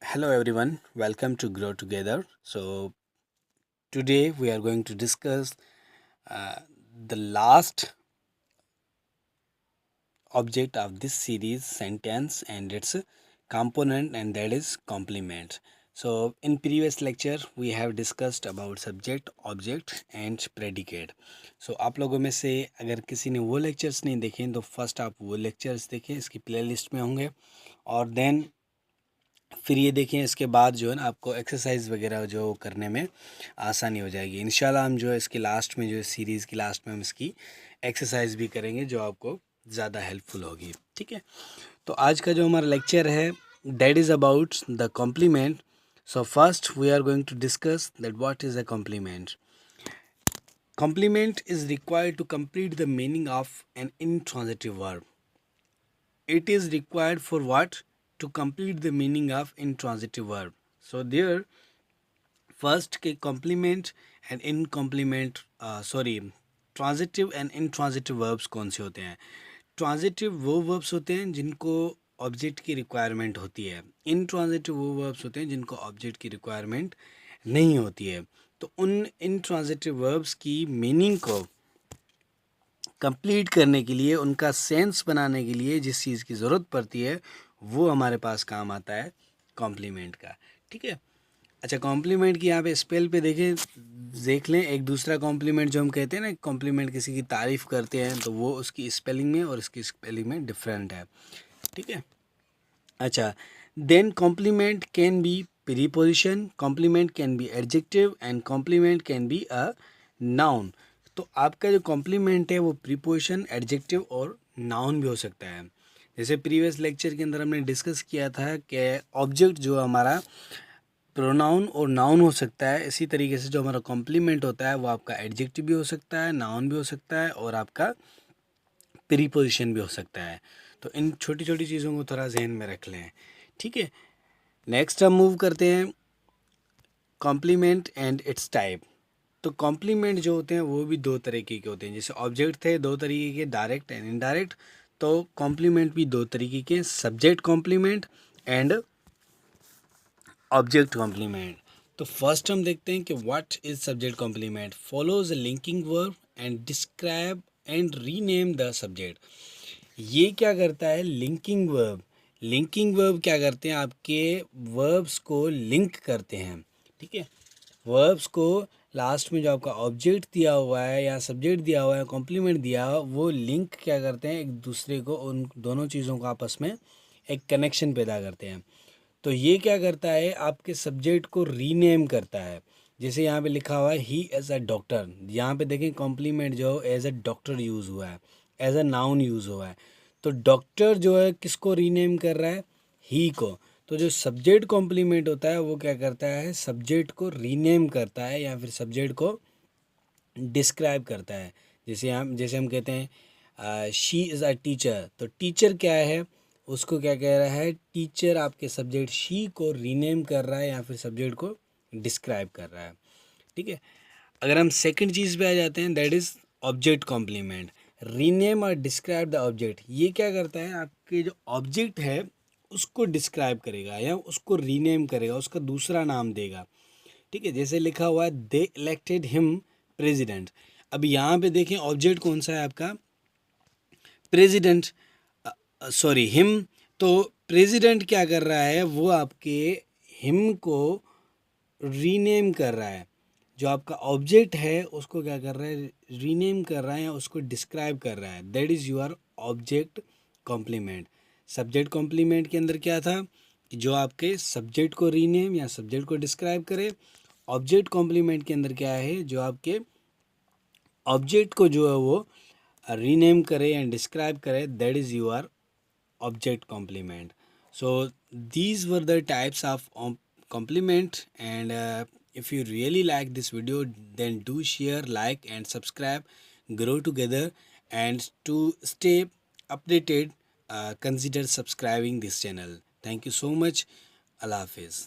Hello everyone, welcome to Grow Together. So today we are going to discuss uh, the last object of this series sentence and its component, and that is complement. So in previous lecture we have discussed about subject, object and predicate. So आप लोगों में से अगर किसी ने वो lectures नहीं देखे तो फर्स्ट आप वो लेक्चर्स देखें, इसकी प्लेलिस्ट में होंगे, और देन फिर ये देखें। इसके बाद जो है ना आपको एक्सरसाइज वगैरह जो करने में आसानी हो जाएगी। इंशाल्लाह हम जो है इसके लास्ट में, जो है सीरीज़ की लास्ट में, हम इसकी एक्सरसाइज भी करेंगे जो आपको ज़्यादा हेल्पफुल होगी। ठीक है, तो आज का जो हमारा लेक्चर है that is about the complement. So first we are going to discuss that what is a complement. Complement is required to complete the meaning of an intransitive verb. It is required for what? To complete the meaning of intransitive verb. So there, first के complement and incomplement, transitive and intransitive verbs कौन से होते हैं? Transitive वो verbs होते हैं जिनको object की रिक्वायरमेंट होती है। इनट्रांजिटिव वो वर्ब्स होते हैं जिनको ऑब्जेक्ट की रिक्वायरमेंट नहीं होती है। तो उन इनट्रांजिटिव वर्ब्स की मीनिंग को कंप्लीट करने के लिए, उनका सेंस बनाने के लिए जिस चीज़ की ज़रूरत पड़ती है वो हमारे पास काम आता है कॉम्प्लीमेंट का। ठीक है, अच्छा, कॉम्प्लीमेंट की यहाँ पे स्पेल पे देख लें। एक दूसरा कॉम्प्लीमेंट जो हम कहते हैं ना, कॉम्प्लीमेंट किसी की तारीफ़ करते हैं, तो वो उसकी स्पेलिंग में और इसकी स्पेलिंग में डिफरेंट है। ठीक है, अच्छा, then complement can be preposition, complement can be adjective and complement can be a noun. तो आपका जो कॉम्प्लीमेंट है वो प्रीपोजिशन, एडजेक्टिव और नाउन भी हो सकता है। जैसे प्रीवियस लेक्चर के अंदर हमने डिस्कस किया था कि ऑब्जेक्ट जो हमारा प्रोनाउन और नाउन हो सकता है, इसी तरीके से जो हमारा कॉम्प्लीमेंट होता है वो आपका एडजेक्टिव भी हो सकता है, नाउन भी हो सकता है और आपका प्रीपोजिशन भी हो सकता है। तो इन छोटी छोटी चीज़ों को थोड़ा जहन में रख लें। ठीक है, नेक्स्ट हम मूव करते हैं कॉम्प्लीमेंट एंड इट्स टाइप। तो कॉम्प्लीमेंट जो होते हैं वो भी दो तरीके के होते हैं। जैसे ऑब्जेक्ट थे दो तरीके के, डायरेक्ट एंड इनडायरेक्ट, तो कॉम्प्लीमेंट भी दो तरीके के, subject complement and object complement. तो फर्स्ट हम देखते हैं कि what is subject complement. Follows linking verb and describe and rename the subject. ये क्या करता है? Linking verb. लिंकिंग वर्ब क्या करते हैं? आपके वर्ब्स को लिंक करते हैं। ठीक है, वर्ब्स को लास्ट में जो आपका ऑब्जेक्ट दिया हुआ है या सब्जेक्ट दिया हुआ है, कॉम्प्लीमेंट दिया हुआ, वो लिंक क्या करते हैं? एक दूसरे को, उन दोनों चीज़ों को आपस में एक कनेक्शन पैदा करते हैं। तो ये क्या करता है? आपके सब्जेक्ट को रीनेम करता है। जैसे यहाँ पे लिखा हुआ है ही एज अ डॉक्टर, यहाँ पे देखें कॉम्प्लीमेंट जो एज अ डॉक्टर यूज़ हुआ है, एज अ नाउन यूज़ हुआ है। तो डॉक्टर जो है किसको रीनेम कर रहा है? ही को। तो जो सब्जेक्ट कॉम्प्लीमेंट होता है वो क्या करता है? सब्जेक्ट को रीनेम करता है या फिर सब्जेक्ट को डिस्क्राइब करता है। जैसे हम कहते हैं शी इज़ अ टीचर, तो टीचर क्या है? उसको क्या कह रहा है? टीचर आपके सब्जेक्ट शी को रीनेम कर रहा है या फिर सब्जेक्ट को डिस्क्राइब कर रहा है। ठीक है, अगर हम सेकंड चीज़ पे आ जाते हैं that is object complement. Rename और डिस्क्राइब द ऑब्जेक्ट। ये क्या करता है? आपके जो ऑब्जेक्ट है उसको डिस्क्राइब करेगा या उसको रीनेम करेगा, उसका दूसरा नाम देगा। ठीक है, जैसे लिखा हुआ है दे इलेक्टेड हिम प्रेसिडेंट। अब यहाँ पे देखें ऑब्जेक्ट कौन सा है आपका? President, sorry him. तो प्रेसिडेंट क्या कर रहा है? वो आपके हिम को रीनेम कर रहा है। जो आपका ऑब्जेक्ट है उसको क्या कर रहा है? रीनेम कर रहा है या उसको डिस्क्राइब कर रहा है। That is your object complement. Subject complement के अंदर क्या था कि जो आपके सब्जेक्ट को रीनेम या सब्जेक्ट को डिस्क्राइब करे। ऑब्जेक्ट कॉम्प्लीमेंट के अंदर क्या है? जो आपके ऑब्जेक्ट को जो है वो रीनेम करे एंड डिस्क्राइब करे, that is your object complement. So these were the types of complement, and if you really like this video then do share, like and subscribe. Grow together, and to stay updated consider subscribing this channel. Thank you so much. Allah Hafiz.